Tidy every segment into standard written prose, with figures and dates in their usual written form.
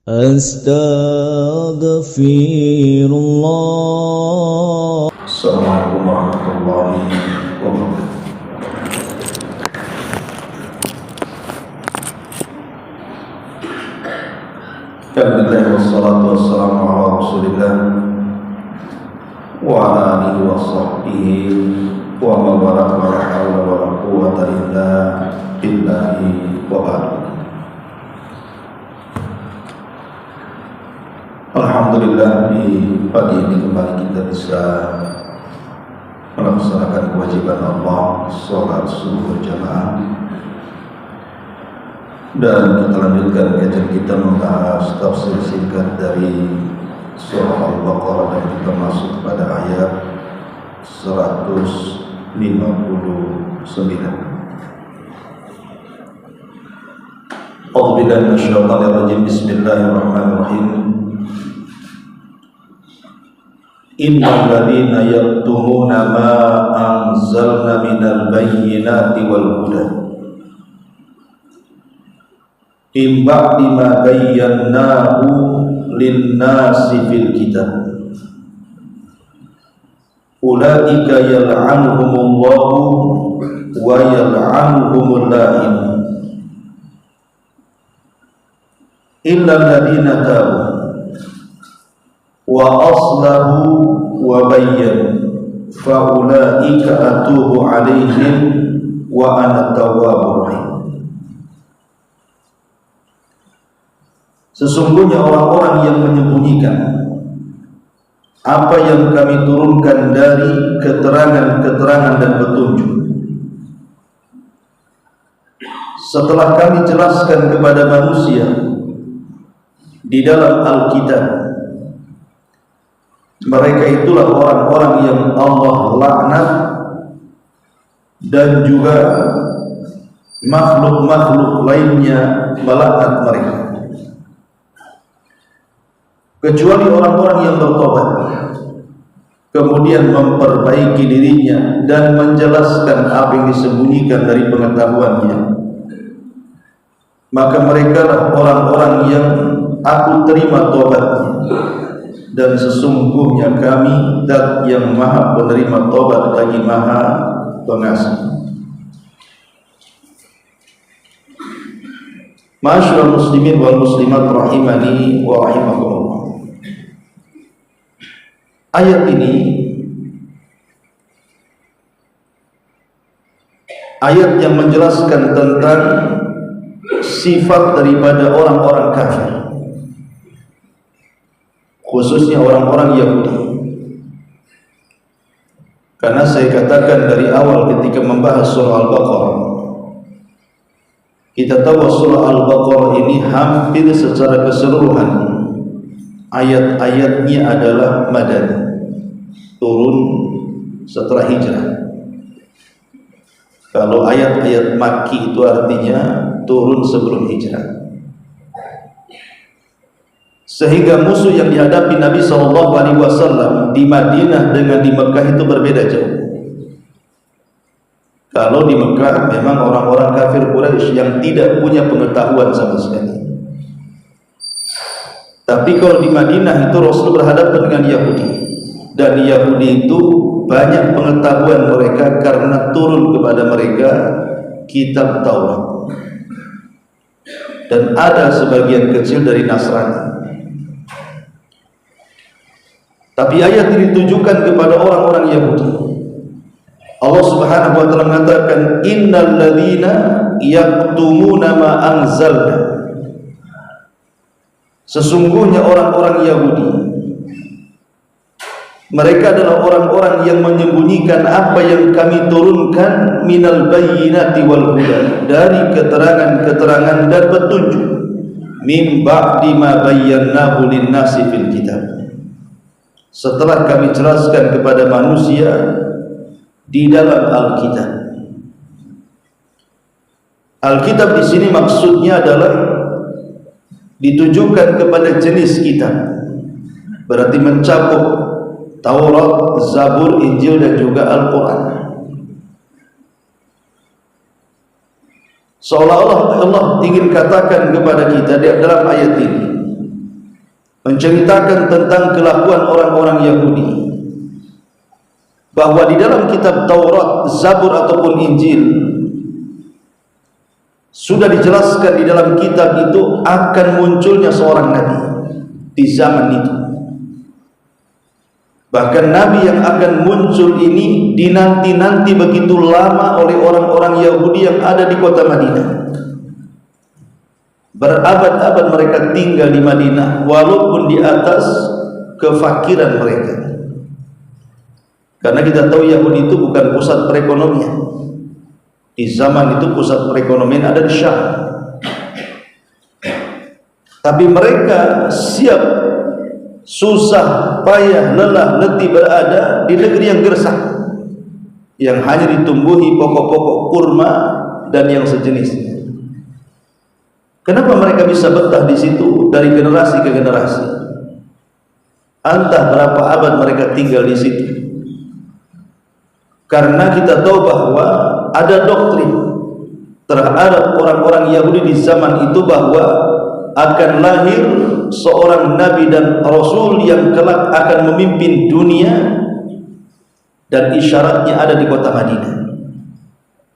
Astaghfirullah. Assalamualaikum warahmatullahi wabarakatuh. Alhamdulillah wassalatu wassalamu ala Rasulillah wa ala alihi wa sahbihi wa man wala wa la hawla wa la quwwata illa billahi wa ba'd. Alhamdulillah, di pagi ini kembali kita bisa melaksanakan kewajiban Allah, sholat subuh berjamaah, dan kita lanjutkan kajian kita membahas tafsir singkat dari surah Al-Baqarah, dan kita masuk pada ayat 159. A'udzubillahi minasyaitonir rajim. Bismillahirrahmanirrahim. Innal ladzina yaktumuna ma anzalna minal bayyinati wal huda min ba'di ma bayyanahu lin-nasi fil kitab ulaika yal'anuhumullahu wa yal'anuhumul la'in illa alladzina tabu wa aslahu wa bayyan fa ulaika atubu alaihim wa ana tawwabur rahim. Sesungguhnya orang-orang yang menyembunyikan apa yang kami turunkan dari keterangan-keterangan dan petunjuk setelah kami jelaskan kepada manusia di dalam Alkitab, mereka itulah orang-orang yang Allah laknat dan juga makhluk-makhluk lainnya melaknat mereka, kecuali orang-orang yang bertobat kemudian memperbaiki dirinya dan menjelaskan apa yang disembunyikan dari pengetahuannya, maka mereka lah orang-orang yang aku terima tobatnya, dan sesungguhnya kami zat yang maha penerima tobat lagi maha pengasih. Ma'asyiral muslimin wal muslimat rahimani wa rahimakumullah. Ayat ini ayat yang menjelaskan tentang sifat daripada orang-orang kafir, khususnya orang-orang Yahudi. Karena saya katakan dari awal ketika membahas surah Al-Baqarah, kita tahu surah Al-Baqarah ini hampir secara keseluruhan ayat-ayatnya adalah madani, turun setelah hijrah. Kalau ayat-ayat Makki itu artinya turun sebelum hijrah. Sehingga musuh yang dihadapi Nabi SAW di Madinah dengan di Mekah itu berbeda jauh. Kalau di Mekah memang orang-orang kafir Quraisy yang tidak punya pengetahuan sama sekali. Tapi kalau di Madinah itu Rasul berhadapan dengan Yahudi, dan Yahudi itu banyak pengetahuan mereka karena turun kepada mereka kitab Taurat, dan ada sebagian kecil dari Nasrani. Tapi ayat ini ditujukan kepada orang-orang Yahudi. Allah Subhanahu wa taala mengatakan innal ladzina yaktumuna ma anzalna. Sesungguhnya orang-orang Yahudi, mereka adalah orang-orang yang menyembunyikan apa yang kami turunkan minal bayyinati wal huda, dari keterangan-keterangan dan petunjuk, min ba'di ma bayyanahu lin-nasi fil kitab, setelah kami jelaskan kepada manusia di dalam Alkitab. Alkitab di sini maksudnya adalah ditujukan kepada jenis kitab, berarti mencakup Taurat, Zabur, Injil dan juga Al-Quran. Seolah-olah Allah ingin katakan kepada kita dalam ayat ini menceritakan tentang kelakuan orang-orang Yahudi, bahwa di dalam kitab Taurat, Zabur ataupun Injil sudah dijelaskan di dalam kitab itu akan munculnya seorang nabi di zaman itu. Bahkan nabi yang akan muncul ini dinanti-nanti begitu lama oleh orang-orang Yahudi yang ada di kota Madinah. Berabad-abad mereka tinggal di Madinah walaupun di atas kefakiran mereka. Karena kita tahu Yahudi itu bukan pusat perekonomian. Di zaman itu pusat perekonomian ada di Syam. Tapi mereka siap susah, payah, lelah, letih berada di negeri yang gersang, yang hanya ditumbuhi pokok-pokok kurma dan yang sejenisnya. Kenapa mereka bisa betah di situ dari generasi ke generasi? Entah berapa abad mereka tinggal di situ. Karena kita tahu bahwa ada doktrin terhadap orang-orang Yahudi di zaman itu bahwa akan lahir seorang nabi dan rasul yang kelak akan memimpin dunia, dan isyaratnya ada di kota Madinah.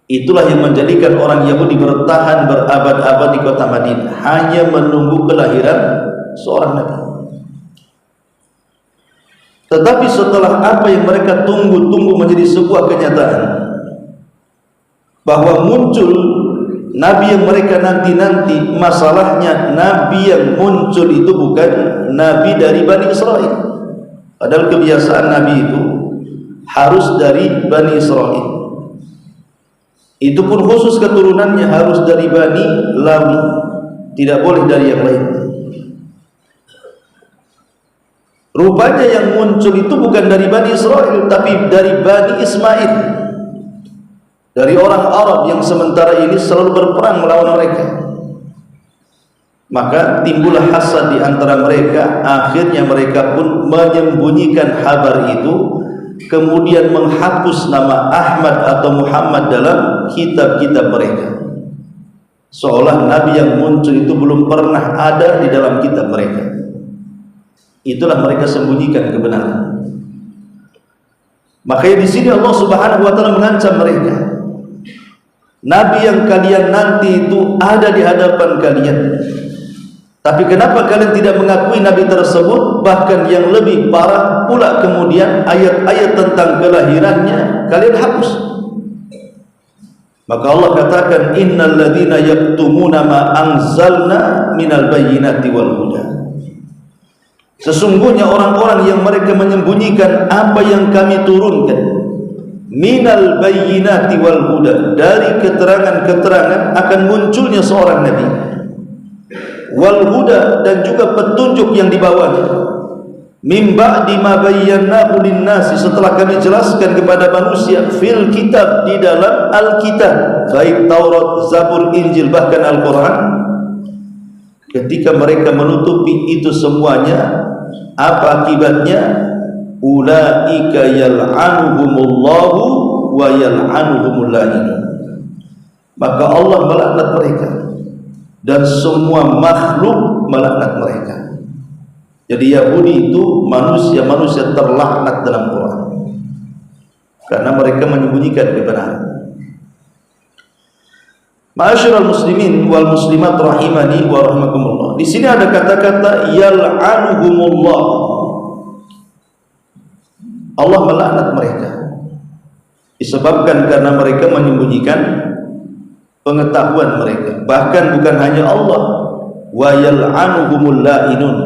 Itulah yang menjadikan orang Yahudi bertahan berabad-abad di kota Madinah, hanya menunggu kelahiran seorang nabi. Tetapi setelah apa yang mereka tunggu-tunggu menjadi sebuah kenyataan, bahwa muncul nabi yang mereka nanti-nanti, masalahnya nabi yang muncul itu bukan nabi dari Bani Israel. Padahal kebiasaan nabi itu harus dari Bani Israel. Itu pun khusus keturunannya harus dari Bani Lawi, tidak boleh dari yang lain. Rupanya yang muncul itu bukan dari Bani Israel, tapi dari Bani Ismail, dari orang Arab yang sementara ini selalu berperang melawan mereka. Maka timbullah hasad di antara mereka. Akhirnya mereka pun menyembunyikan kabar itu, kemudian menghapus nama Ahmad atau Muhammad dalam kitab-kitab mereka, seolah nabi yang muncul itu belum pernah ada di dalam kitab mereka. Itulah mereka sembunyikan kebenaran. Makanya di sini Allah Subhanahu wa taala mengancam mereka. Nabi yang kalian nanti itu ada di hadapan kalian, tapi kenapa kalian tidak mengakui nabi tersebut? Bahkan yang lebih parah pula, kemudian ayat-ayat tentang kelahirannya kalian hapus. Maka Allah katakan, innal ladzina yaktumuna ma anzalna minal bayyinati wal huda. Sesungguhnya orang-orang yang mereka menyembunyikan apa yang kami turunkan, minal bayyinati wal huda, dari keterangan-keterangan akan munculnya seorang nabi, wal huda, dan juga petunjuk yang dibawanya, min ba'di ma bayyanahu lin-nasi, setelah kami jelaskan kepada manusia, fil kitab, di dalam Alkitab, baik Taurat, Zabur, Injil, bahkan Al-Quran. Ketika mereka menutupi itu semuanya, apa akibatnya? Ulaika yal'anuhumullahu wa yal'anuhumul la'inun. Maka Allah melaknat mereka dan semua makhluk melaknat mereka. Jadi Yahudi itu manusia-manusia terlaknat dalam Quran, karena mereka menyembunyikan kebenaran. Ma'asyiral muslimin wal muslimat rahimani wa rahimakumullah. Di sini ada kata-kata yal'anuhumullah. Allah melaknat mereka disebabkan karena mereka menyembunyikan pengetahuan mereka. Bahkan bukan hanya Allah, wa yal'anuhumul la'inun,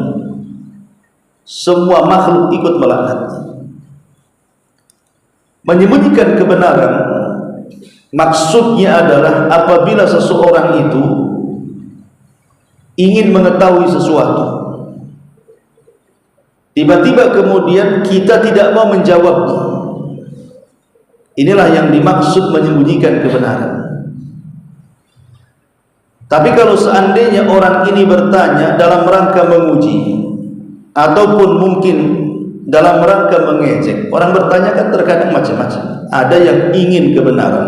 semua makhluk ikut melaknat. Menyembunyikan kebenaran maksudnya adalah apabila seseorang itu ingin mengetahui sesuatu, tiba-tiba kemudian kita tidak mau menjawabnya. Inilah yang dimaksud menyembunyikan kebenaran. Tapi kalau seandainya orang ini bertanya dalam rangka menguji, ataupun mungkin dalam rangka mengejek, orang bertanya kan terkadang macam-macam. Ada yang ingin kebenaran,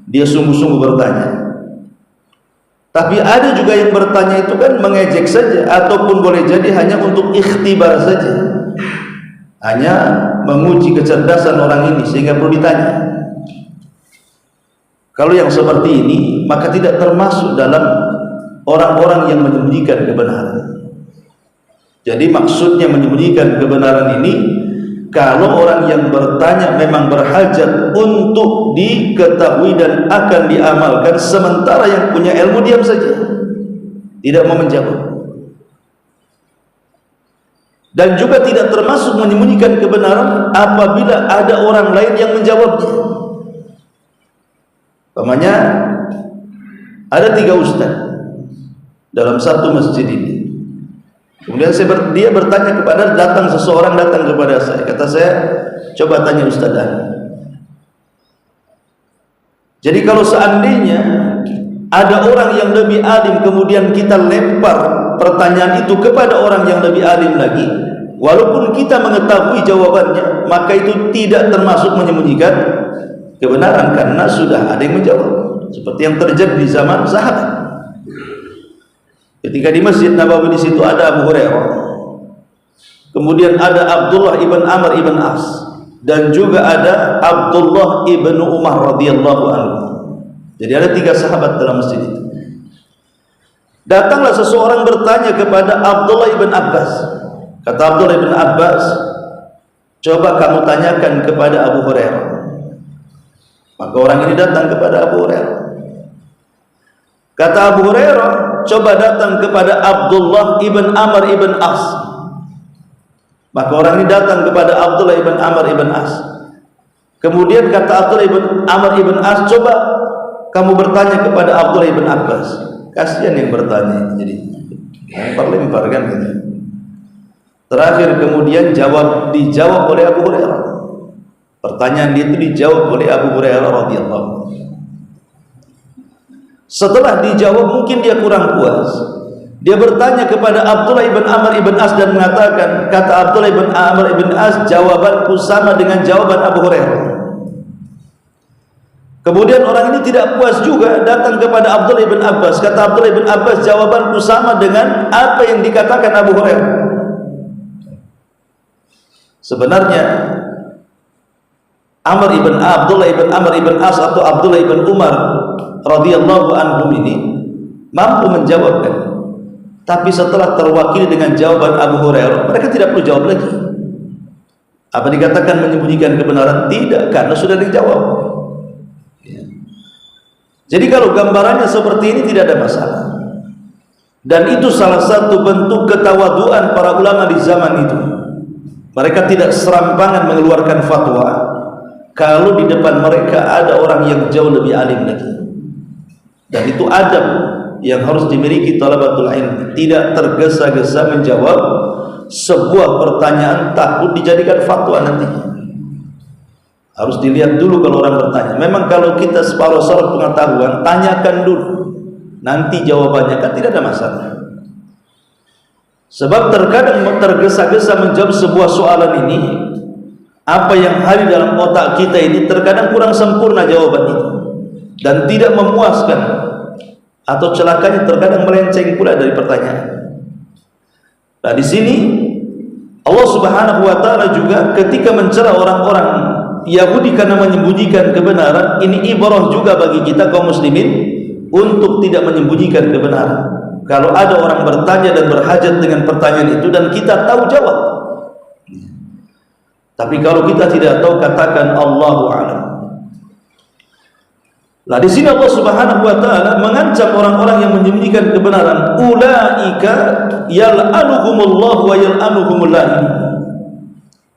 dia sungguh-sungguh bertanya. Tapi ada juga yang bertanya itu kan mengejek saja, ataupun boleh jadi hanya untuk ikhtibar saja, hanya menguji kecerdasan orang ini sehingga perlu ditanya. Kalau yang seperti ini maka tidak termasuk dalam orang-orang yang menyembunyikan kebenaran. Jadi maksudnya menyembunyikan kebenaran ini, kalau orang yang bertanya memang berhajat untuk diketahui dan akan diamalkan, sementara yang punya ilmu diam saja, tidak mau menjawab. Dan juga tidak termasuk menyembunyikan kebenaran apabila ada orang lain yang menjawabnya. Umpamanya ada 3 ustaz dalam satu masjid ini. Kemudian dia bertanya seseorang datang kepada saya. Kata saya, coba tanya Ustaz Ani. Jadi kalau seandainya ada orang yang lebih alim, kemudian kita lempar pertanyaan itu kepada orang yang lebih alim lagi, walaupun kita mengetahui jawabannya, maka itu tidak termasuk menyembunyikan kebenaran, karena sudah ada yang menjawab. Seperti yang terjadi di zaman sahabat. Ketika di Masjid Nabawi di situ ada Abu Hurairah, kemudian ada Abdullah ibn Amr ibn As, dan juga ada Abdullah ibn Umar radhiyallahu anhu. Jadi ada 3 sahabat dalam masjid itu. Datanglah seseorang bertanya kepada Abdullah ibn Abbas. Kata Abdullah ibn Abbas, coba kamu tanyakan kepada Abu Hurairah. Maka orang ini datang kepada Abu Hurairah. Kata Abu Hurairah, coba datang kepada Abdullah ibn Amr ibn As. Maka orang ini datang kepada Abdullah ibn Amr ibn As. Kemudian kata Abdullah ibn Amr ibn As, coba kamu bertanya kepada Abdullah ibn Abbas. Kasihan yang bertanya, jadi lempar kan gitu. Terakhir kemudian dijawab oleh Abu Hurairah. Pertanyaan itu dijawab oleh Abu Hurairah radhiyallahu anhu. Setelah dijawab mungkin dia kurang puas. Dia bertanya kepada Abdullah ibn Amr ibn As dan mengatakan, kata Abdullah ibn Amr ibn As, jawabanku sama dengan jawaban Abu Hurairah. Kemudian orang ini tidak puas juga, datang kepada Abdullah ibn Abbas. Kata Abdullah ibn Abbas, jawabanku sama dengan apa yang dikatakan Abu Hurairah. Sebenarnya Abdullah ibn Amr ibn As atau Abdullah ibn Umar radhiyallahu anhum ini mampu menjawabkan, tapi setelah terwakili dengan jawaban Abu Hurairah, mereka tidak perlu jawab lagi. Apa dikatakan menyembunyikan kebenaran? Tidak, karena sudah dijawab. Jadi kalau gambarannya seperti ini tidak ada masalah. Dan itu salah satu bentuk ketawaduan para ulama di zaman itu. Mereka tidak serampangan mengeluarkan fatwa kalau di depan mereka ada orang yang jauh lebih alim lagi. Dan itu adab yang harus dimiliki talabatul ilmi, tidak tergesa-gesa menjawab sebuah pertanyaan takut dijadikan fatwa nantinya. Harus dilihat dulu kalau orang bertanya. Memang kalau kita separuh syarat pengetahuan, tanyakan dulu, nanti jawabannya kan tidak ada masalah. Sebab terkadang tergesa-gesa menjawab sebuah soalan ini, apa yang ada dalam otak kita ini terkadang kurang sempurna jawaban itu dan tidak memuaskan, atau celakanya terkadang melenceng pula dari pertanyaan. Nah, di sini Allah Subhanahu wa taala juga ketika mencela orang-orang Yahudi karena menyembunyikan kebenaran, ini ibrah juga bagi kita kaum muslimin untuk tidak menyembunyikan kebenaran. Kalau ada orang bertanya dan berhajat dengan pertanyaan itu dan kita tahu jawab. Tapi kalau kita tidak tahu, katakan Allahu a'lam. Nah, di sini Allah Subhanahu wa taala mengancam orang-orang yang menyembunyikan kebenaran, ulaika yal'anuhumullah wa yal'anuhumul la'in.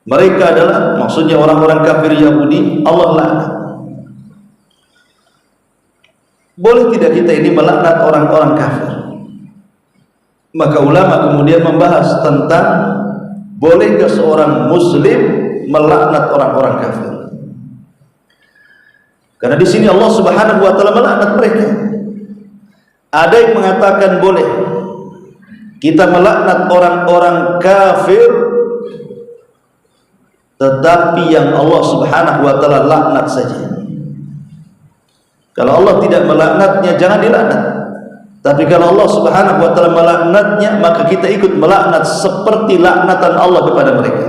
Mereka adalah, maksudnya orang-orang kafir Yahudi, Allah laknat. Boleh tidak kita ini melaknat orang-orang kafir? Maka ulama kemudian membahas tentang bolehkah seorang muslim melaknat orang-orang kafir. Karena di sini Allah Subhanahu wa taala melaknat mereka. Ada yang mengatakan boleh kita melaknat orang-orang kafir, tetapi yang Allah Subhanahu wa taala laknat saja. Kalau Allah tidak melaknatnya, jangan dilaknat. Tapi kalau Allah Subhanahu wa taala melaknatnya, maka kita ikut melaknat seperti laknatan Allah kepada mereka.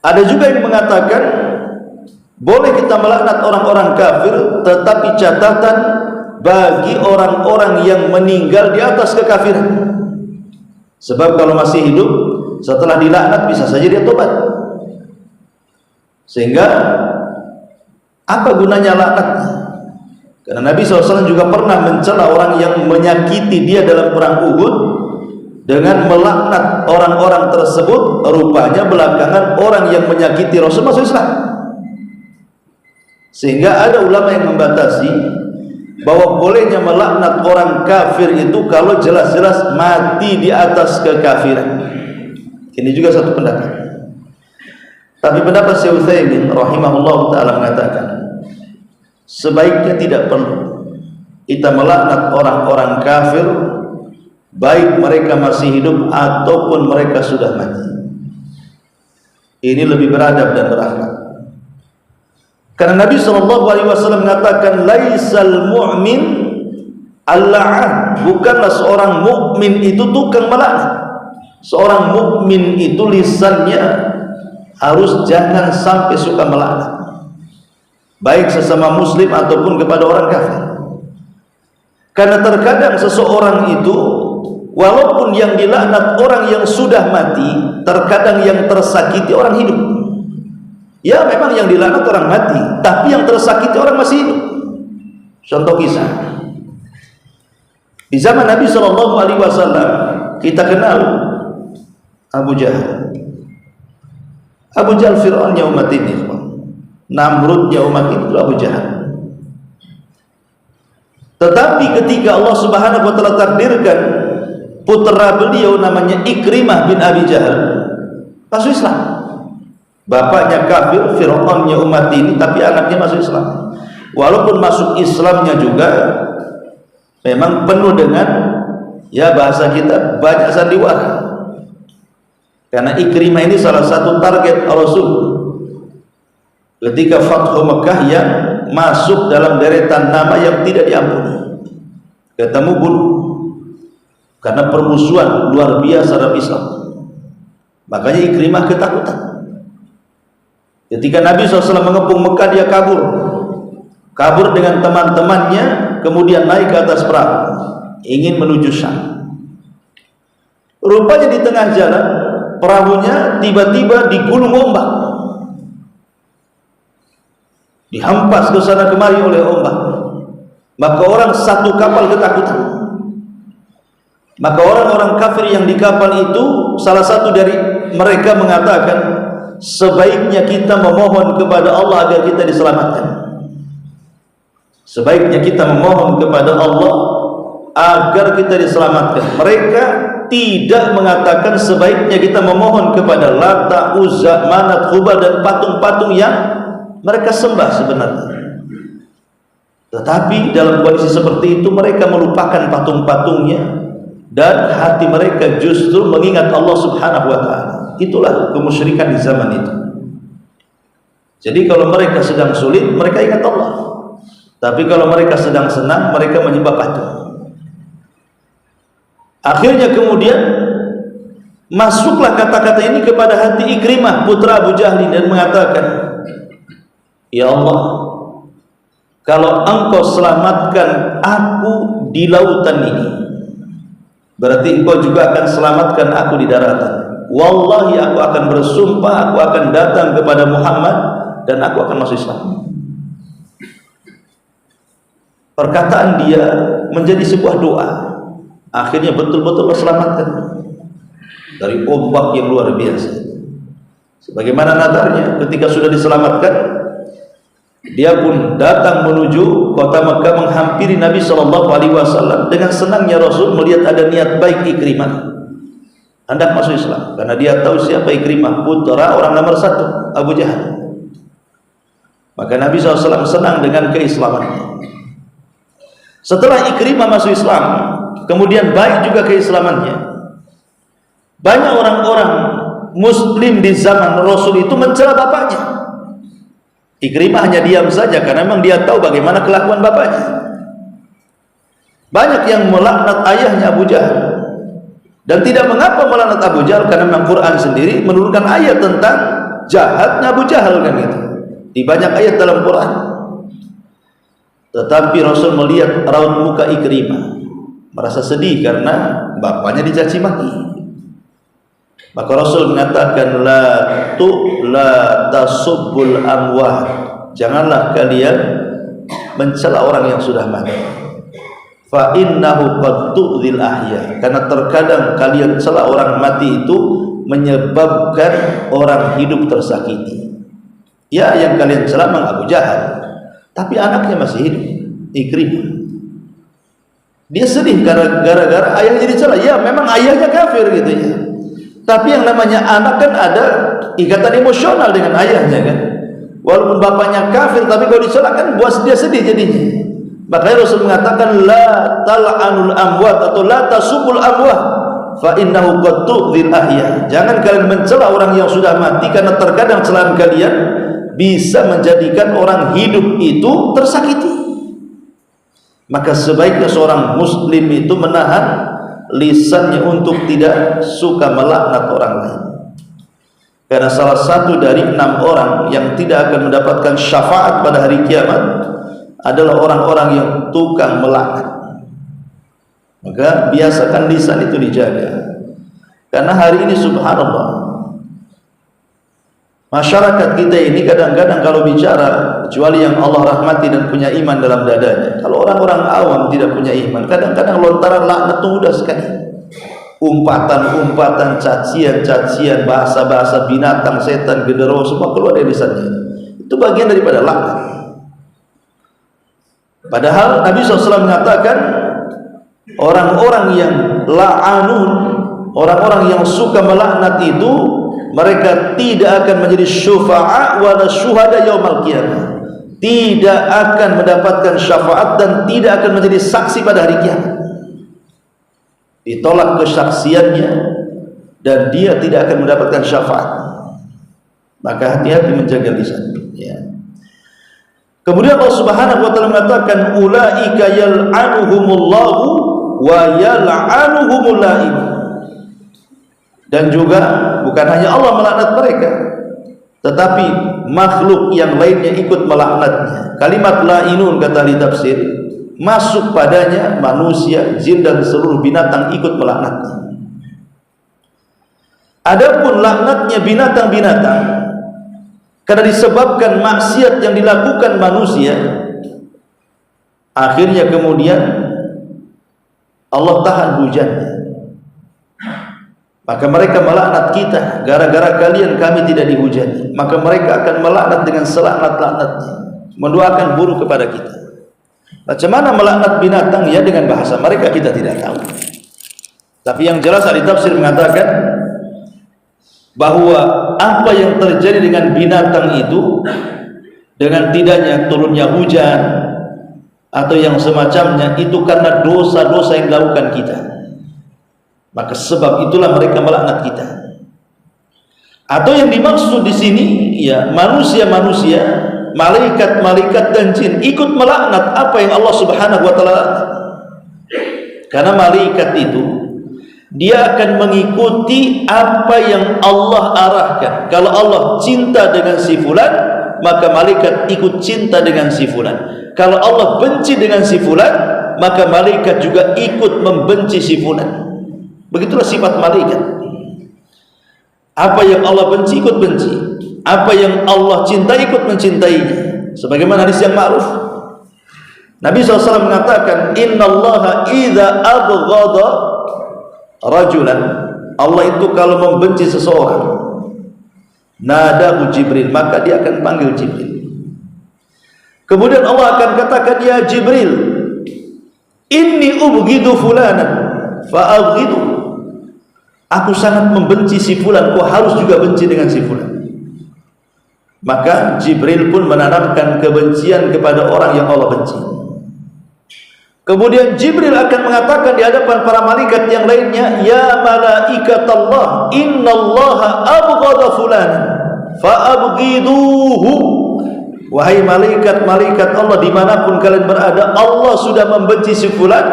Ada juga yang mengatakan boleh kita melaknat orang-orang kafir, tetapi catatan bagi orang-orang yang meninggal di atas kekafiran. Sebab kalau masih hidup, setelah dilaknat bisa saja dia tobat. Sehingga apa gunanya laknat? Karena Nabi SAW juga pernah mencela orang yang menyakiti dia dalam perang Uhud dengan melaknat orang-orang tersebut. Rupanya belakangan orang yang menyakiti Rasul masuk Islam. Sehingga ada ulama yang membatasi bahwa bolehnya melaknat orang kafir itu kalau jelas-jelas mati di atas kekafiran. Ini juga satu pendapat. Tapi pendapat Syekh Utsaimin rahimahullah taala mengatakan sebaiknya tidak perlu kita melaknat orang-orang kafir, baik mereka masih hidup ataupun mereka sudah mati. Ini lebih beradab dan berakhlak. Karena Nabi SAW mengatakan laisal mu'min al-la'an, bukanlah seorang mukmin itu tukang melaknat. Seorang mukmin itu lisannya harus jangan sampai suka melaknat, baik sesama muslim ataupun kepada orang kafir. Karena terkadang seseorang itu walaupun yang dilaknat orang yang sudah mati, terkadang yang tersakiti orang hidup. Ya memang yang dilaknat orang mati, tapi yang tersakiti orang masih hidup. Contoh kisah di zaman Nabi SAW, kita kenal Abu Jahal. Abu Jahal Fir'aunnya umat ini, Namrudnya umat itu Abu Jahal. Tetapi ketika Allah Subhanahu wa taala takdirkan putra beliau namanya Ikrimah bin Abi Jahal masuk Islam. Bapaknya kafir, Fir'aunnya umat ini, tapi anaknya masuk Islam. Walaupun masuk Islamnya juga memang penuh dengan, ya bahasa kita, banyak sandiwara. Karena Ikrimah ini salah satu target Rasul ketika Fathu Mekah, yang masuk dalam deretan nama yang tidak diampuni. Ketemu bunuh karena permusuhan luar biasa dalam Islam. Makanya Ikrimah ketakutan. Ketika Nabi SAW mengepung Mekah, dia kabur dengan teman-temannya, kemudian naik ke atas perahu ingin menuju Syam. Rupanya di tengah jalan perahunya tiba-tiba digulung ombak, dihampas ke sana kemari oleh ombak. Maka orang satu kapal ketakutan. Maka orang-orang kafir yang di kapal itu, salah satu dari mereka mengatakan, sebaiknya kita memohon kepada Allah agar kita diselamatkan. Sebaiknya kita memohon kepada Allah agar kita diselamatkan. Mereka tidak mengatakan sebaiknya kita memohon kepada Lata, Uzza, Manat, Hubal dan patung-patung yang mereka sembah sebenarnya. Tetapi dalam kondisi seperti itu mereka melupakan patung-patungnya dan hati mereka justru mengingat Allah Subhanahu wa taala. Itulah kemusyrikan di zaman itu. Jadi kalau mereka sedang sulit, mereka ingat Allah. Tapi kalau mereka sedang senang, mereka menyembah patung. Akhirnya kemudian masuklah kata-kata ini kepada hati Ikrimah putra Abu Jahal dan mengatakan, ya Allah, kalau engkau selamatkan aku di lautan ini, berarti engkau juga akan selamatkan aku di daratan. Wallahi aku akan bersumpah, aku akan datang kepada Muhammad dan aku akan masuk Islam. Perkataan dia menjadi sebuah doa. Akhirnya betul-betul terselamatkan dari ombak yang luar biasa. Sebagaimana nadarnya, ketika sudah diselamatkan, dia pun datang menuju kota Mekah, menghampiri Nabi SAW. Dengan senangnya Rasul melihat ada niat baik Ikrimah hendak masuk Islam, karena dia tahu siapa Ikrimah, putra orang nomor 1 Abu Jahal. Maka Nabi SAW senang dengan keislamannya. Setelah Ikrimah masuk Islam, kemudian baik juga keislamannya. Banyak orang-orang Muslim di zaman Rasul itu mencela bapaknya. Ikrimah hanya diam saja karena memang dia tahu bagaimana kelakuan bapaknya. Banyak yang melaknat ayahnya Abu Jahal. Dan tidak mengapa melaknat Abu Jahal, karena memang Quran sendiri menurunkan ayat tentang jahatnya Abu Jahal kan itu. Di banyak ayat dalam Quran. Tetapi Rasul melihat raut muka Ikrimah, merasa sedih karena bapaknya dicaci maki. Maka Rasul mengatakan la tasubbul amwat. Janganlah kalian mencela orang yang sudah mati. Fa innahu qad tu'dzil ahya. Karena terkadang kalian cela orang mati itu menyebabkan orang hidup tersakiti. Ya, yang kalian cela memang Abu Jahal, tapi anaknya masih hidup, Ikrimah. Dia sedih gara-gara ayahnya dicela. Ya, memang ayahnya kafir gitu ya. Tapi yang namanya anak kan ada ikatan emosional dengan ayahnya kan. Walaupun bapaknya kafir, tapi kalau dicela kan buat dia sedih jadinya. Makanya Rasul mengatakan la tal'anul amwat atau la tasubul amwat fa innahu qad tu'dzil ahya. Jangan kalian mencela orang yang sudah mati, karena terkadang celaan kalian bisa menjadikan orang hidup itu tersakiti. Maka sebaiknya seorang muslim itu menahan lisannya untuk tidak suka melaknat orang lain. Karena salah satu dari 6 orang yang tidak akan mendapatkan syafaat pada hari kiamat adalah orang-orang yang tukang melaknat. Maka biasakan lisan itu dijaga. Karena hari ini subhanallah, masyarakat kita ini kadang-kadang kalau bicara, kecuali yang Allah rahmati dan punya iman dalam dadanya, kalau orang-orang awam tidak punya iman, kadang-kadang lontaran laknat itu mudah sekali. Umpatan-umpatan, cacian-cacian, bahasa-bahasa binatang, setan, genderuwo, semua keluar dari lisannya. Itu bagian daripada laknat. Padahal Nabi SAW mengatakan orang-orang yang la'anun, orang-orang yang suka melaknat itu, mereka tidak akan menjadi syufa'a wala syuhada yaumal qiyamah. Tidak akan mendapatkan syafaat dan tidak akan menjadi saksi pada hari kiamat. Ditolak kesaksiannya dan dia tidak akan mendapatkan syafaat. Maka hati-hati menjaga lisan ya. Kemudian Allah Subhanahu wa taala mengatakan ulaika yal'anuhumullahu wa yal'anuhumul la'in. Dan juga bukan hanya Allah melaknat mereka, tetapi makhluk yang lainnya ikut melaknatnya. Kalimat la'inun kata ahli tafsir masuk padanya manusia, jin dan seluruh binatang ikut melaknatnya. Adapun laknatnya binatang-binatang karena disebabkan maksiat yang dilakukan manusia, akhirnya kemudian Allah tahan hujannya. Maka mereka melaknat kita, gara-gara kalian kami tidak dihujani. Maka mereka akan melaknat dengan selaknat-laknatnya, mendoakan buruk kepada kita. Macam mana melaknat binatang? Ya dengan bahasa mereka kita tidak tahu. Tapi yang jelas ahli tafsir mengatakan bahwa apa yang terjadi dengan binatang itu, dengan tidaknya turunnya hujan atau yang semacamnya, itu karena dosa-dosa yang dilakukan kita. Maka sebab itulah mereka melaknat kita. Atau yang dimaksud di sini ya manusia-manusia, malaikat-malaikat dan jin ikut melaknat apa yang Allah Subhanahu wa taala. Karena malaikat itu dia akan mengikuti apa yang Allah arahkan. Kalau Allah cinta dengan si fulan, maka malaikat ikut cinta dengan si fulan. Kalau Allah benci dengan si fulan, maka malaikat juga ikut membenci si fulan. Begitulah sifat malaikat. Apa yang Allah benci ikut benci, apa yang Allah cinta ikut mencintainya. Sebagaimana hadis yang ma'ruf, Nabi SAW mengatakan innallaha idza abghadha rajulan, Allah itu kalau membenci seseorang, nadahu Jibril, maka dia akan panggil Jibril. Kemudian Allah akan katakan, ya Jibril, inni ubghidu fulanan fa'abghidu, aku sangat membenci si fulan, kau harus juga benci dengan si fulan. Maka Jibril pun menanamkan kebencian kepada orang yang Allah benci. Kemudian Jibril akan mengatakan di hadapan para malaikat yang lainnya, ya malaikatallah, innallaha abghadha fulanan fa'abghiduhu. Wahai malaikat-malaikat Allah, dimanapun kalian berada, Allah sudah membenci si fulan,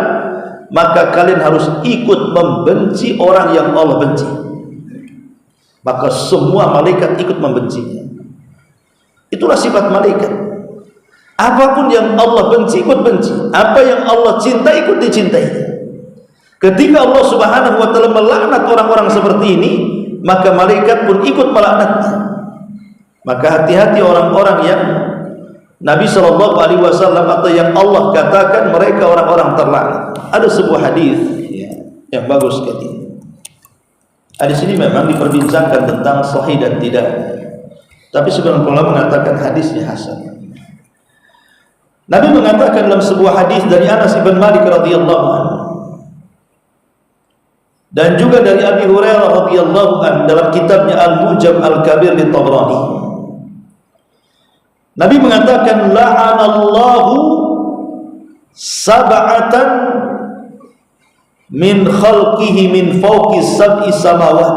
maka kalian harus ikut membenci orang yang Allah benci. Maka semua malaikat ikut membencinya. Itulah sifat malaikat. Apapun yang Allah benci, ikut benci. Apa yang Allah cinta, ikut dicintai. Ketika Allah Subhanahu wa ta'ala melaknat orang-orang seperti ini, maka malaikat pun ikut melaknatnya. Maka hati-hati orang-orang yang Nabi sallallahu alaihi wasallam atau yang Allah katakan mereka orang-orang terlaknat. Ada sebuah hadis yang bagus sekali. Hadis ini memang diperbincangkan tentang sahih dan tidak. Tapi sebagian ulama mengatakan hadisnya hasan. Nabi mengatakan dalam sebuah hadis dari Anas bin Malik radhiyallahu anhu dan juga dari Abi Hurairah radhiyallahu anhu dalam kitabnya Al-Mu'jam Al-Kabir di Tabrani. Nabi mengatakan la'anallahu sab'atan min khalqihi min fawqi sab'i samawat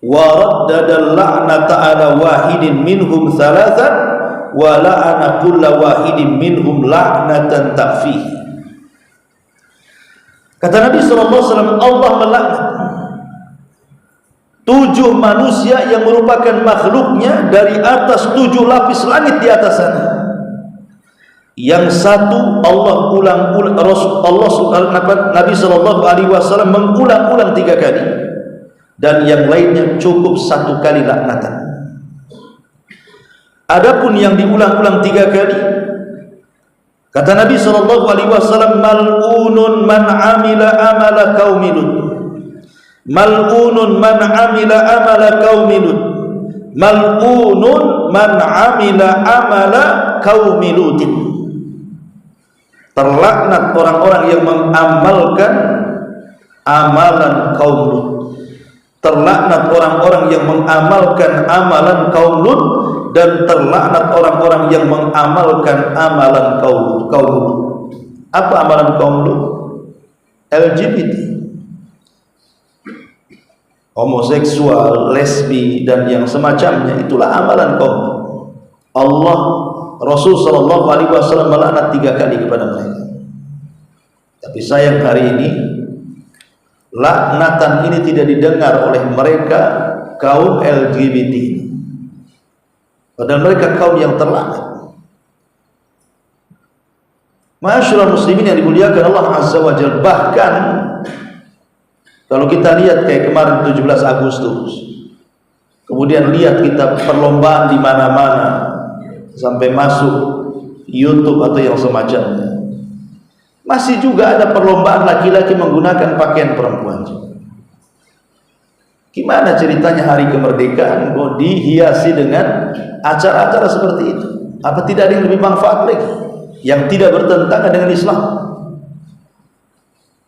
wa raddada al-la'nata ala wahidin minhum thalathan wa la'ana kulla wahidin minhum la'natan takfih. Kata Nabi SAW, Allah melaknat 7 manusia yang merupakan makhluknya dari atas 7 lapis langit di atas sana. Yang satu Allah ulang-ulang, Nabi sallallahu alaihi wasallam mengulang-ulang 3 kali, dan yang lainnya cukup 1 kali laknatan. Adapun yang diulang-ulang 3 kali, kata Nabi sallallahu alaihi wasallam, mal'unun man amila amala qaumi Lut. Mal'unun man amila amala qaumi Lut. Mal'unun man amila amala qaumi Lut. Terlaknat orang-orang yang mengamalkan amalan kaum Lut. Terlaknat orang-orang yang mengamalkan amalan kaum Lut, dan terlaknat orang-orang yang mengamalkan amalan kaum Lut. Apa amalan kaum Lut? LGBT, homoseksual, lesbi, dan yang semacamnya. Itulah amalan kaum. Allah, Rasul sallallahu alaihi wasallam melaknat 3 kali kepada mereka. Tapi sayang hari ini laknatan ini tidak didengar oleh mereka kaum LGBT. Padahal mereka kaum yang terlaknat. Ma'asyiral muslimin yang dimuliakan Allah Azza wa Jalla, bahkan kalau kita lihat kayak kemarin 17 Agustus, kemudian lihat kita perlombaan di mana-mana sampai masuk YouTube atau yang semacamnya, masih juga ada perlombaan laki-laki menggunakan pakaian perempuan. Gimana ceritanya hari kemerdekaan kok dihiasi dengan acara-acara seperti itu? Apa tidak ada yang lebih manfaat lagi yang tidak bertentangan dengan Islam?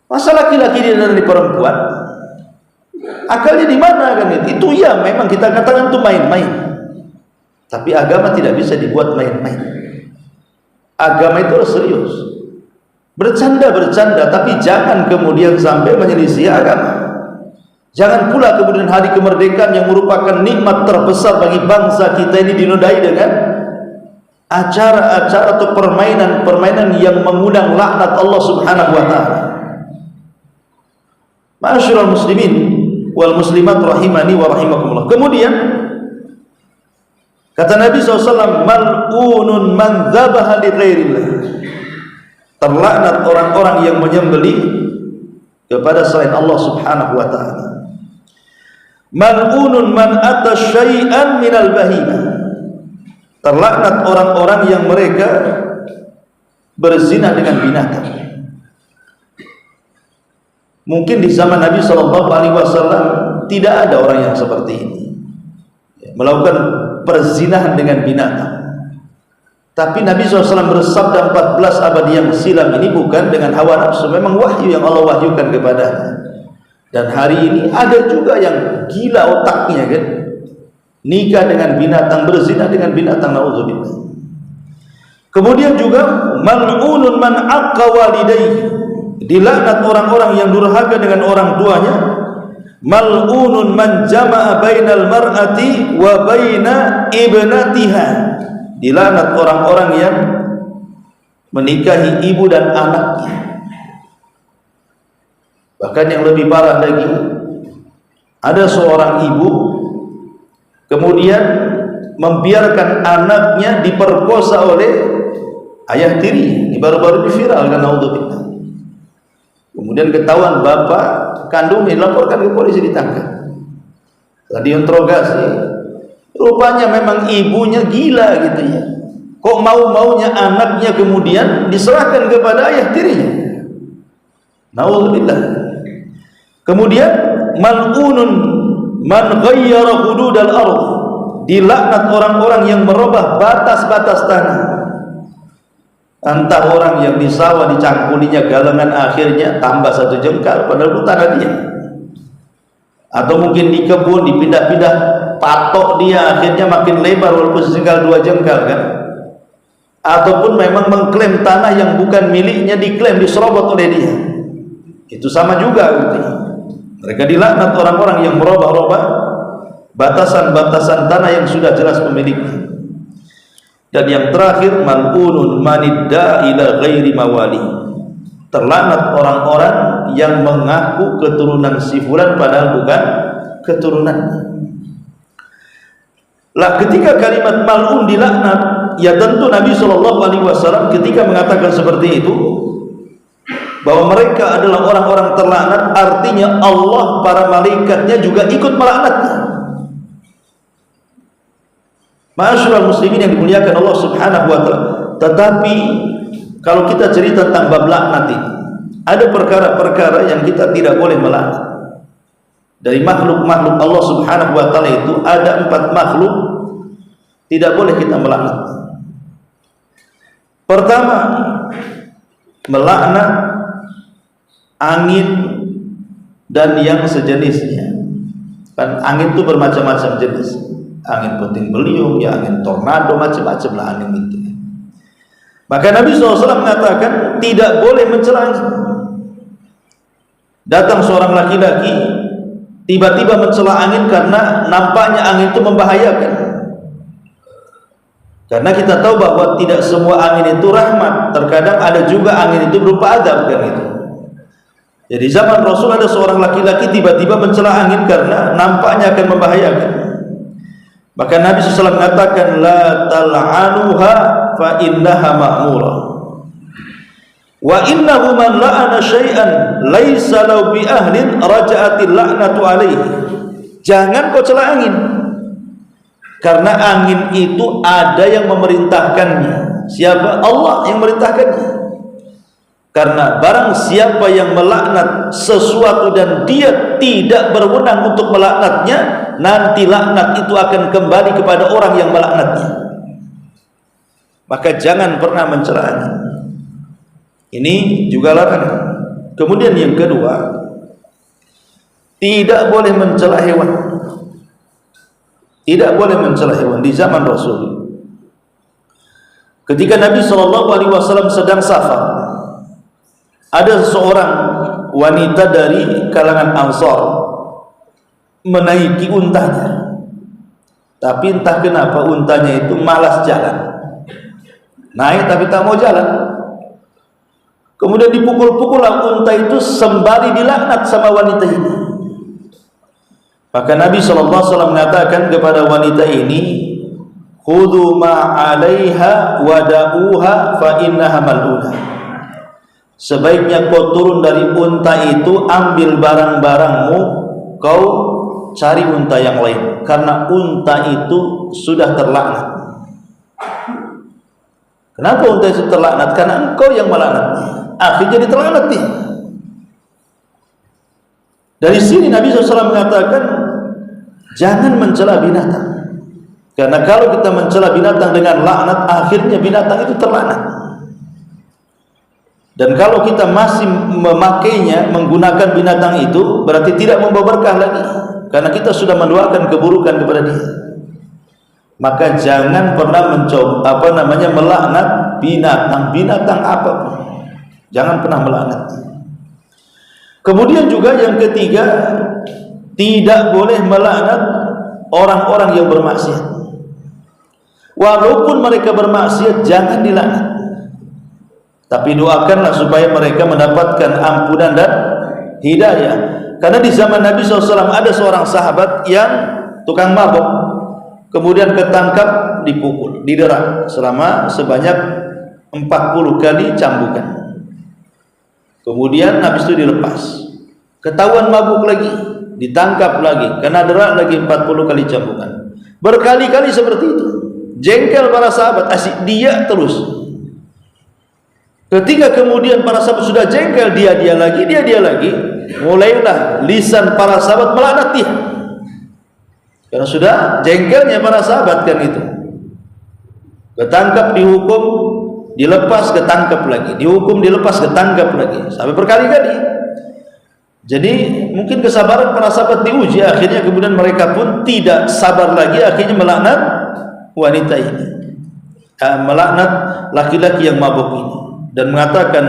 Masa laki-laki dia dari perempuan? Akalnya di mana kan itu? Itu ya memang kita katakan itu main-main. Tapi agama tidak bisa dibuat main-main. Agama itu harus serius. Bercanda-bercanda, tapi jangan kemudian sampai menyelisih agama. Jangan pula kemudian hari kemerdekaan yang merupakan nikmat terbesar bagi bangsa kita ini dinodai dengan acara-acara atau permainan-permainan yang mengundang laknat Allah Subhanahu wa ta'ala. Ma'asyiral muslimin wal muslimat rahimani wa rahimakumullah. Kemudian kata Nabi SAW, mal'unun man dzabaha li ghairillah. Terlaknat orang-orang yang menyembelih kepada selain Allah Subhanahu wa ta'ala. Mal'unun man ata syai'an minal bahimah. Terlaknat orang-orang yang mereka berzina dengan binatang. Mungkin di zaman Nabi SAW tidak ada orang yang seperti ini, melakukan perzinahan dengan binatang. Tapi Nabi SAW bersabda 14 abad yang silam ini bukan dengan hawa nafsu, memang wahyu yang Allah wahyukan kepadanya. Dan hari ini ada juga yang gila otaknya kan, nikah dengan binatang, berzina dengan binatang, naudzubillah. Kemudian juga mal'unun man aqqa walidayhi. Dilaknat orang-orang yang durhaka dengan orang tuanya. Mal'unun man jama'a bainal mar'ati wa baina ibnatiha. Dilaknat orang-orang yang menikahi ibu dan anaknya. Bahkan yang lebih parah lagi, ada seorang ibu kemudian membiarkan anaknya diperkosa oleh ayah tiri. Ini baru-baru viral kan, naudzubillah. Kemudian ketahuan bapak kandungnya, dilaporkan ke polisi, ditangkap. Setelah diinterogasi, rupanya memang ibunya gila gitu ya. Kok mau-maunya anaknya kemudian diserahkan kepada ayah tirinya. Naudzubillah. Kemudian mal'unun man ghayyara hududal ardh, dilaknat orang-orang yang merubah batas-batas tanah. Entah orang yang di sawah dicangkulinya galengan, akhirnya tambah 1 jengkal padahal itu tanah dia, atau mungkin di kebun dipindah-pindah patok dia, akhirnya makin lebar walaupun sejengkal 2 jengkal kan. Ataupun memang mengklaim tanah yang bukan miliknya, diklaim diserobot oleh dia, itu sama juga gitu. Mereka dilaknat orang-orang yang merubah-rubah batasan-batasan tanah yang sudah jelas pemiliknya. Dan yang terakhir, mal'unun manidda ila ghairi mawali, terlaknat orang-orang yang mengaku keturunan si fulan padahal bukan keturunannya. Lah ketika kalimat mal'un dilaknat, ya tentu Nabi SAW ketika mengatakan seperti itu, bahwa mereka adalah orang-orang terlaknat, artinya Allah, para malaikatnya juga ikut melaknatnya. Ma'asyiral muslimin yang dimuliakan Allah Subhanahu wa taala. Tetapi kalau kita cerita tentang bab laknat ini, ada perkara-perkara yang kita tidak boleh melaknat. Dari makhluk-makhluk Allah Subhanahu wa taala itu ada 4 makhluk tidak boleh kita melaknat. Pertama, melaknat angin dan yang sejenisnya. Kan angin itu bermacam-macam jenis. Angin puting beliung, ya angin tornado, macam-macam lah angin itu. Maka Nabi SAW mengatakan tidak boleh mencela angin. Datang seorang laki-laki tiba-tiba mencela angin karena nampaknya angin itu membahayakan. Karena kita tahu bahwa tidak semua angin itu rahmat, terkadang ada juga angin itu berupa azab kan itu. Jadi zaman Rasul ada seorang laki-laki tiba-tiba mencela angin karena nampaknya akan membahayakan. Maka Nabi SAW mengatakan, la tal'anuha fa innaha ma'murah, wa innahu man la'ana syai'an laisa law bi ahlin raja'atil la'natu alaihi. Jangan kau cela angin, karena angin itu ada yang memerintahkannya. Siapa? Allah yang memerintahkannya. Karena barang siapa yang melaknat sesuatu dan dia tidak berwenang untuk melaknatnya, nanti laknat itu akan kembali kepada orang yang melaknatnya. Maka jangan pernah mencela angin. Ini juga larangan. Kemudian yang kedua, tidak boleh mencela hewan. Tidak boleh mencela hewan di zaman Rasul. Ketika Nabi SAW sedang safar, ada seorang wanita dari kalangan Ansar menaiki untanya, tapi entah kenapa untanya itu malas jalan. Naik tapi tak mau jalan. Kemudian dipukul-pukul unta itu sembari dilaknat sama wanita ini. Maka Nabi SAW mengatakan kepada wanita ini, khudhu ma'alaiha wada'uha fa innaha mal'unah. Sebaiknya kau turun dari unta itu, ambil barang-barangmu, kau cari unta yang lain, karena unta itu sudah terlaknat. Kenapa unta itu terlaknat? Karena engkau yang melaknatnya, akhirnya diterlaknat dia. Dari sini Nabi SAW mengatakan jangan mencela binatang, karena kalau kita mencela binatang dengan laknat, akhirnya binatang itu terlaknat. Dan kalau kita masih memakainya, menggunakan binatang itu, berarti tidak membawa berkah lagi, karena kita sudah mendoakan keburukan kepada dia. Maka jangan pernah mencoba melaknat binatang apapun. Jangan pernah melaknat. Kemudian juga yang ketiga, tidak boleh melaknat orang-orang yang bermaksiat. Walaupun mereka bermaksiat, jangan dilaknat, tapi doakanlah supaya mereka mendapatkan ampunan dan hidayah. Karena di zaman Nabi SAW ada seorang sahabat yang tukang mabuk, kemudian ketangkap, dipukul, didera selama sebanyak 40 kali cambukan. Kemudian habis itu dilepas, ketahuan mabuk lagi, ditangkap lagi, kena dera lagi 40 kali cambukan. Berkali-kali seperti itu. Jengkel para sahabat, asik dia terus. Ketika kemudian para sahabat sudah jengkel, dia lagi, mulailah lisan para sahabat melaknat dia. Karena sudah jengkelnya para sahabat kan itu. Ketangkap, dihukum, dilepas, ketangkap lagi, dihukum, dilepas, ketangkap lagi, sampai berkali-kali. Jadi mungkin kesabaran para sahabat diuji, akhirnya kemudian mereka pun tidak sabar lagi, akhirnya melaknat wanita ini, melaknat laki-laki yang mabuk ini, dan mengatakan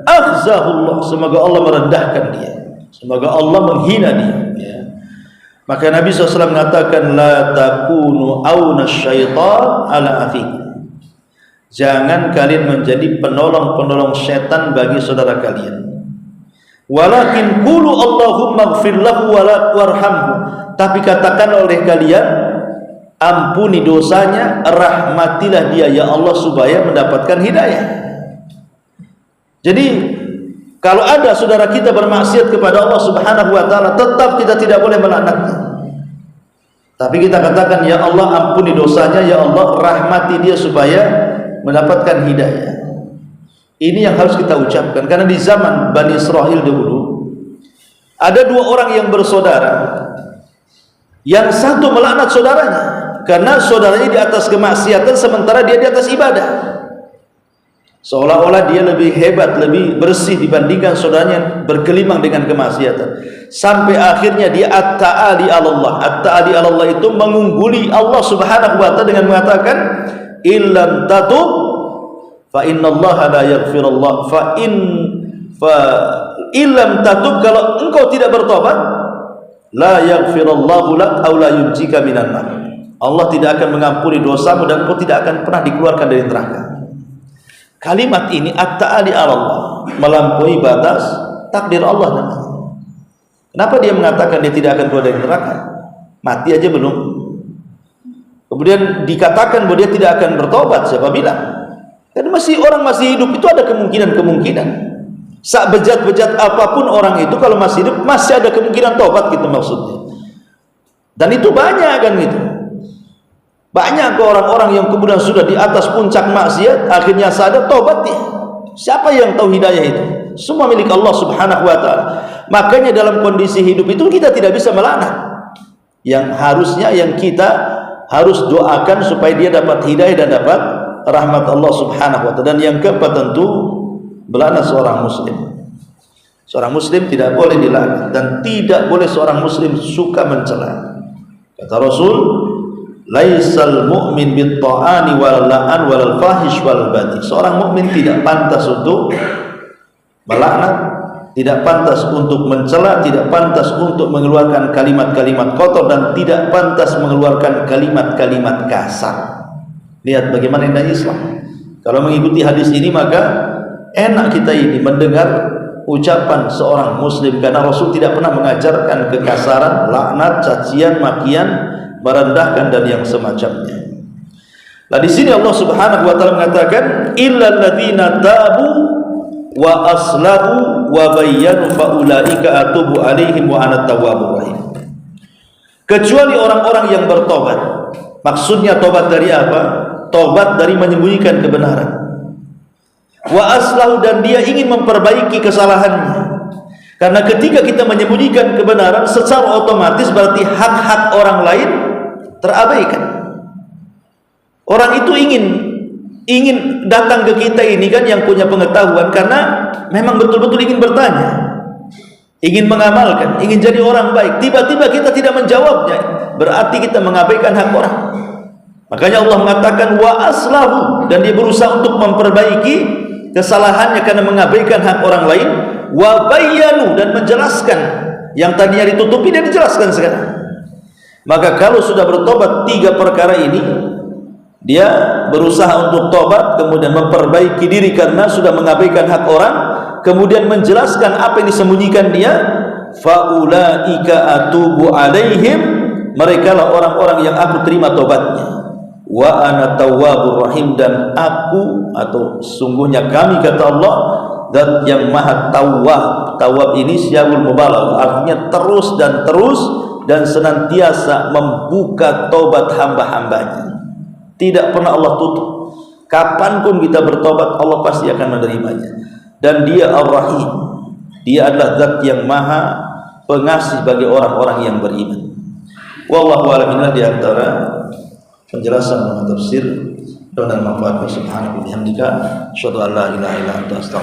akhzahullah, semoga Allah merendahkan dia, semoga Allah menghina dia, ya. Maka Nabi SAW mengatakan la takunu awna syaitan ala akhikum, jangan kalian menjadi penolong-penolong setan bagi saudara kalian. Walakin qulu Allahumma ighfir lahu warhamhu, tapi katakan oleh kalian, ampuni dosanya, rahmatilah dia ya Allah supaya mendapatkan hidayah. Jadi kalau ada saudara kita bermaksiat kepada Allah Subhanahu wa taala, tetap kita tidak boleh melaknatnya. Tapi kita katakan ya Allah ampuni dosanya, ya Allah rahmati dia supaya mendapatkan hidayah. Ini yang harus kita ucapkan, karena di zaman Bani Israel dahulu ada dua orang yang bersaudara. Yang satu melaknat saudaranya karena saudaranya di atas kemaksiatan sementara dia di atas ibadah. Seolah-olah dia lebih hebat, lebih bersih dibandingkan saudaranya bergelimang dengan kemaksiatan. Sampai akhirnya dia at-ta'ali Allah. At-ta'ali Allah itu mengungguli Allah Subhanahu wa taala dengan mengatakan illam tatub fa innallaha la yaghfirullah fa illam tatub, kalau engkau tidak bertobat la yaghfirullahu lak aw la yunjika minan nar, Allah tidak akan mengampuni dosamu dan engkau tidak akan pernah dikeluarkan dari neraka. Kalimat ini at-ta'ali Allah, melampaui batas takdir Allah namanya. Kenapa dia mengatakan dia tidak akan keluar dari neraka? Mati aja belum. Kemudian dikatakan bahwa dia tidak akan bertobat, siapa bilang? Karena orang masih hidup itu ada kemungkinan. Sak bejat-bejat apapun orang itu, kalau masih hidup masih ada kemungkinan tobat, gitu maksudnya. Dan itu banyak kan gitu. Banyak orang-orang yang kemudian sudah di atas puncak maksiat, akhirnya sadar, tobat dia. Siapa yang tahu hidayah itu? Semua milik Allah Subhanahu wa taala. Makanya dalam kondisi hidup itu kita tidak bisa melaknat. Yang harusnya yang kita harus doakan supaya dia dapat hidayah dan dapat rahmat Allah Subhanahu wa taala. Dan yang keempat tentu melaknat seorang muslim. Seorang muslim tidak boleh dilaknat dan tidak boleh seorang muslim suka mencela. Kata Rasul, laisal mu'min bit-ta'ani wal la'an wal fahish wal badi. Seorang mukmin tidak pantas untuk melaknat, tidak pantas untuk mencela, tidak pantas untuk mengeluarkan kalimat-kalimat kotor, dan tidak pantas mengeluarkan kalimat-kalimat kasar. Lihat bagaimana indahnya Islam. Kalau mengikuti hadis ini maka enak kita ini mendengar ucapan seorang muslim, karena Rasul tidak pernah mengajarkan kekasaran, laknat, cacian, makian, merendahkan dan yang semacamnya. Nah di sini Allah Subhanahu wa taala mengatakan illal ladzina tabu wa aslahu wa bayyanu fa ulaika atubu alaihim wa ana tawwabur rahim. Kecuali orang-orang yang bertobat. Maksudnya tobat dari apa? Tobat dari menyembunyikan kebenaran. Wa aslahu, dan dia ingin memperbaiki kesalahannya. Karena ketika kita menyembunyikan kebenaran, secara otomatis berarti hak-hak orang lain terabaikan. Orang itu ingin datang ke kita ini kan yang punya pengetahuan, karena memang betul-betul ingin bertanya, ingin mengamalkan, ingin jadi orang baik. Tiba-tiba kita tidak menjawabnya, berarti kita mengabaikan hak orang. Makanya Allah mengatakan wa aslahu, dan dia berusaha untuk memperbaiki kesalahannya karena mengabaikan hak orang lain. Wa bayyanu, dan menjelaskan yang tadinya ditutupi dan dijelaskan sekarang. Maka kalau sudah bertobat tiga perkara ini, dia berusaha untuk tobat, kemudian memperbaiki diri karena sudah mengabaikan hak orang, kemudian menjelaskan apa yang disembunyikan dia, faulaika atubu alaihim, mereka lah orang-orang yang aku terima tobatnya. Wa ana tawwabur rahim, dan aku atau sungguhnya kami, kata Allah, zat yang maha tawwab. Tawwab ini syabul mubalagh, artinya terus dan senantiasa membuka tobat hamba-hambanya. Tidak pernah Allah tutup. Kapanpun kita bertobat, Allah pasti akan menerimanya. Dan dia Ar-Rahim, dia adalah zat yang maha pengasih bagi orang-orang yang beriman. Wallahu a'lam. Inilah di antara penjelasan dan tafsir dan manfaatnya. Subhanallahi wa bihamdika, asyhadu an la ilaha illa anta, astaghfiruka.